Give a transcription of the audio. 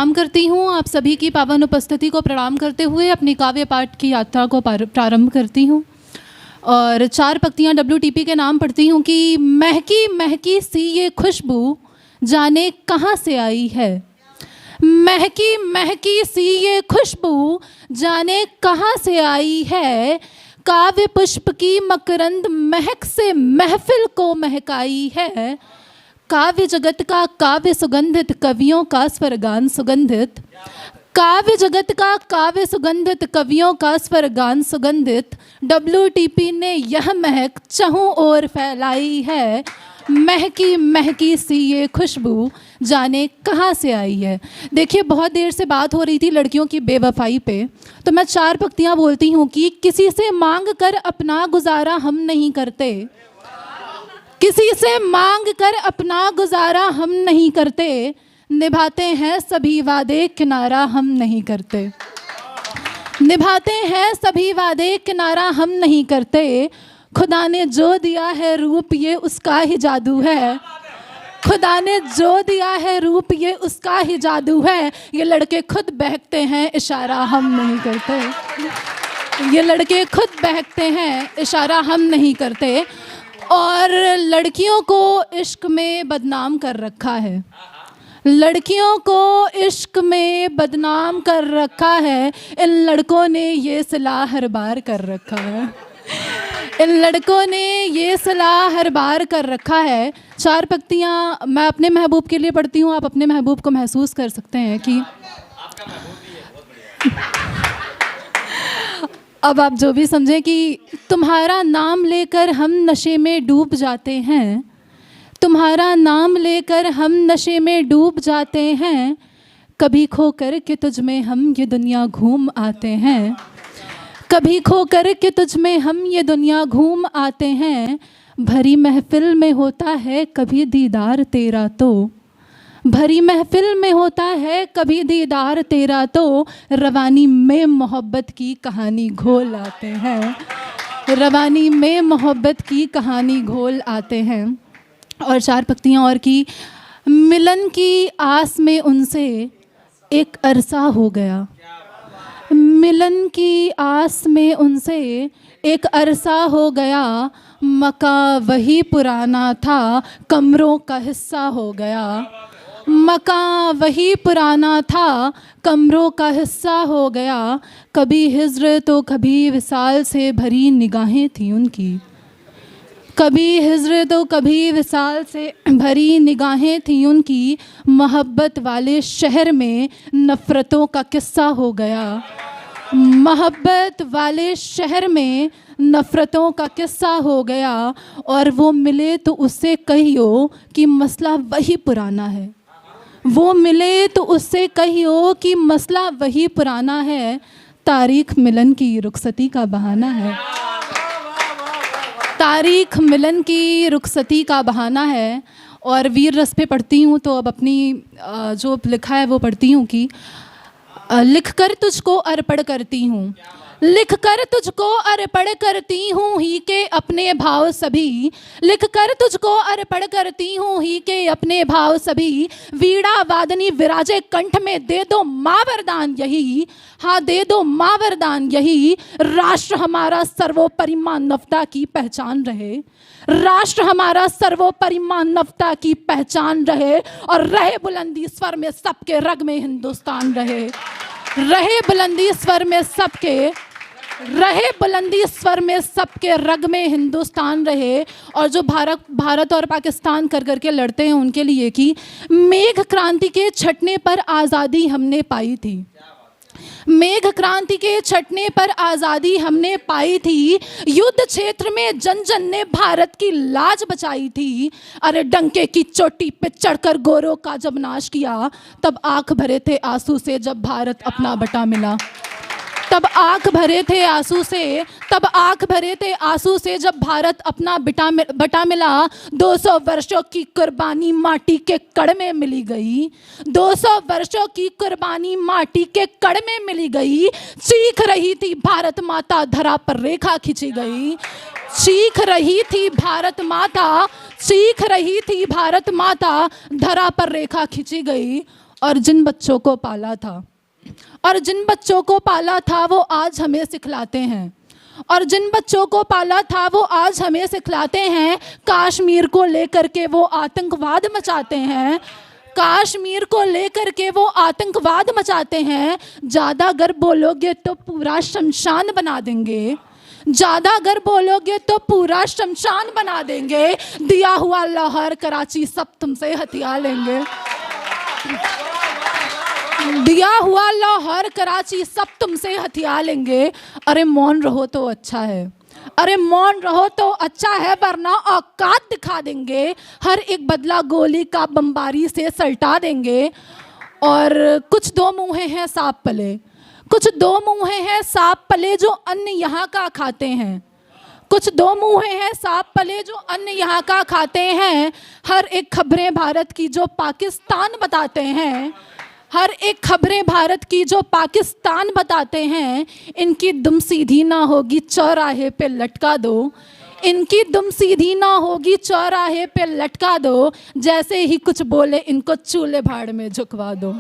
प्रणाम करती हूँ। आप सभी की पावन उपस्थिति को प्रणाम करते हुए अपनी काव्य पाठ की यात्रा को प्रारंभ करती हूँ और 4 पंक्तियाँ WTP के नाम पढ़ती हूँ कि महकी महकी सी ये खुशबू जाने कहाँ से आई है। महकी महकी सी ये खुशबू जाने कहाँ से आई है। काव्य पुष्प की मकरंद महक से महफिल को महकाई है। काव्य जगत का काव्य सुगंधित, कवियों का स्वरगान सुगंधित। काव्य जगत का काव्य सुगंधित, कवियों का स्वरगान सुगंधित। WTP ने यह महक चहुं ओर फैलाई है। महकी महकी सी ये खुशबू जाने कहाँ से आई है। देखिए, बहुत देर से बात हो रही थी लड़कियों की बेवफाई पे, तो मैं 4 पंक्तियाँ बोलती हूँ कि किसी से मांग कर अपना गुजारा हम नहीं करते। किसी से मांग कर अपना गुजारा हम नहीं करते। निभाते हैं सभी वादे, किनारा हम नहीं करते। निभाते हैं सभी वादे, किनारा हम नहीं करते। खुदा ने जो दिया है रूप, ये उसका ही जादू है। खुदा ने जो दिया है रूप, ये उसका ही जादू है। ये लड़के खुद बहकते हैं, इशारा हम नहीं करते। ये लड़के खुद बहकते हैं, इशारा हम नहीं करते। और लड़कियों को इश्क में बदनाम कर रखा है। लड़कियों को इश्क में बदनाम कर रखा है। इन लड़कों ने ये सिला हर बार कर रखा है। इन लड़कों ने ये सलाह हर बार कर रखा है। 4 पंक्तियाँ मैं अपने महबूब के लिए पढ़ती हूँ। आप अपने महबूब को महसूस कर सकते हैं कि अब आप जो भी समझें कि तुम्हारा नाम लेकर हम नशे में डूब जाते हैं। तुम्हारा नाम लेकर हम नशे में डूब जाते हैं। कभी खो कर के तुझ में हम ये दुनिया घूम आते हैं। कभी खो कर के तुझ में हम ये दुनिया घूम आते हैं। भरी महफिल में होता है कभी दीदार तेरा तो। भरी महफिल में होता है कभी दीदार तेरा तो। रवानी में मोहब्बत की कहानी घोल आते हैं। रवानी में मोहब्बत की कहानी घोल आते हैं। और 4 पंक्तियाँ और की मिलन की आस में उनसे एक अरसा हो गया। मिलन की आस में उनसे एक अरसा हो गया। मका वही पुराना था, कमरों का हिस्सा हो गया। मका वही पुराना था, कमरों का हिस्सा हो गया। कभी हिज्र तो कभी विसाल से भरी निगाहें थी उनकी। कभी हिज्र तो कभी विसाल से भरी निगाहें थी उनकी। मोहब्बत वाले शहर में नफ़रतों का किस्सा हो गया। मोहब्बत वाले शहर में नफ़रतों का किस्सा हो गया। और वो मिले तो उससे कहियो कि मसला वही पुराना है। वो मिले तो उससे कहियो कि मसला वही पुराना है। तारीख मिलन की रुखसती का बहाना है। तारीख मिलन की रुखसती का बहाना है। और वीर रस पे पढ़ती हूँ तो अब अपनी जो लिखा है वो पढ़ती हूँ कि लिखकर तुझको अर्पण करती हूँ। लिखकर तुझको अर्पण करती हूँ ही के अपने भाव सभी। लिखकर तुझको अर्पण करती हूँ ही के अपने भाव सभी। वीणा वादनी विराजे कंठ में, दे दो माँ वरदान यही। हाँ, दे दो माँ वरदान यही। राष्ट्र हमारा सर्वोपरि मानवता की पहचान रहे। राष्ट्र हमारा सर्वोपरि मानवता की पहचान रहे। और रहे बुलंदी स्वर में सबके रग में हिंदुस्तान रहे। रहे बुलंदी स्वर में सबके, रहे बुलंदी स्वर में सबके रग में हिंदुस्तान रहे। और जो भारत और पाकिस्तान कर करके लड़ते हैं उनके लिए कि मेघ क्रांति के छटने पर आज़ादी हमने पाई थी। मेघ क्रांति के छटने पर आज़ादी हमने पाई थी। युद्ध क्षेत्र में जन जन ने भारत की लाज बचाई थी। अरे डंके की चोटी पे चढ़कर गोरों का जब नाश किया, तब आंख भरे थे आंसू से जब भारत अपना बटा मिला। तब आंख भरे थे आंसू से, तब आंख भरे थे आंसू से जब भारत अपना बटा मिला। 200 वर्षों की कुर्बानी माटी के कड़ में मिली गई। 200 वर्षों की कुर्बानी माटी के कड़ में मिली गई। चीख रही थी भारत माता, धरा पर रेखा खींची गई। चीख रही थी भारत माता, चीख रही थी भारत माता, धरा पर रेखा खींची गई। और जिन बच्चों को पाला था, और जिन बच्चों को पाला था वो आज हमें सिखलाते हैं, और जिन बच्चों को पाला था वो आज हमें सिखलाते हैं। कश्मीर को लेकर के वो आतंकवाद मचाते हैं, कश्मीर को लेकर के वो आतंकवाद मचाते हैं। ज़्यादा अगर बोलोगे तो पूरा शमशान बना देंगे, ज़्यादा अगर बोलोगे तो पूरा शमशान बना देंगे। दिया हुआ लाहौर कराची सब तुमसे हथिया लेंगे, दिया हुआ लाहौर कराची सब तुमसे हथिया लेंगे। अरे मौन रहो तो अच्छा है, अरे मौन रहो तो अच्छा है, वरना औकात दिखा देंगे। हर एक बदला गोली का बमबारी से सल्टा देंगे। और कुछ दो मुँहे हैं सांप पले, कुछ दो मुँहे हैं सांप पले जो अन्न यहाँ का खाते हैं, कुछ दो मुँहे हैं सांप पले जो अन्न यहाँ का खाते हैं। हर एक खबरें भारत की जो पाकिस्तान बताते हैं, हर एक खबरें भारत की जो पाकिस्तान बताते हैं। इनकी दुम सीधी ना होगी चौराहे पे लटका दो, इनकी दुम सीधी ना होगी चौराहे पे लटका दो। जैसे ही कुछ बोले इनको चूल्हे भाड़ में झुकवा दो।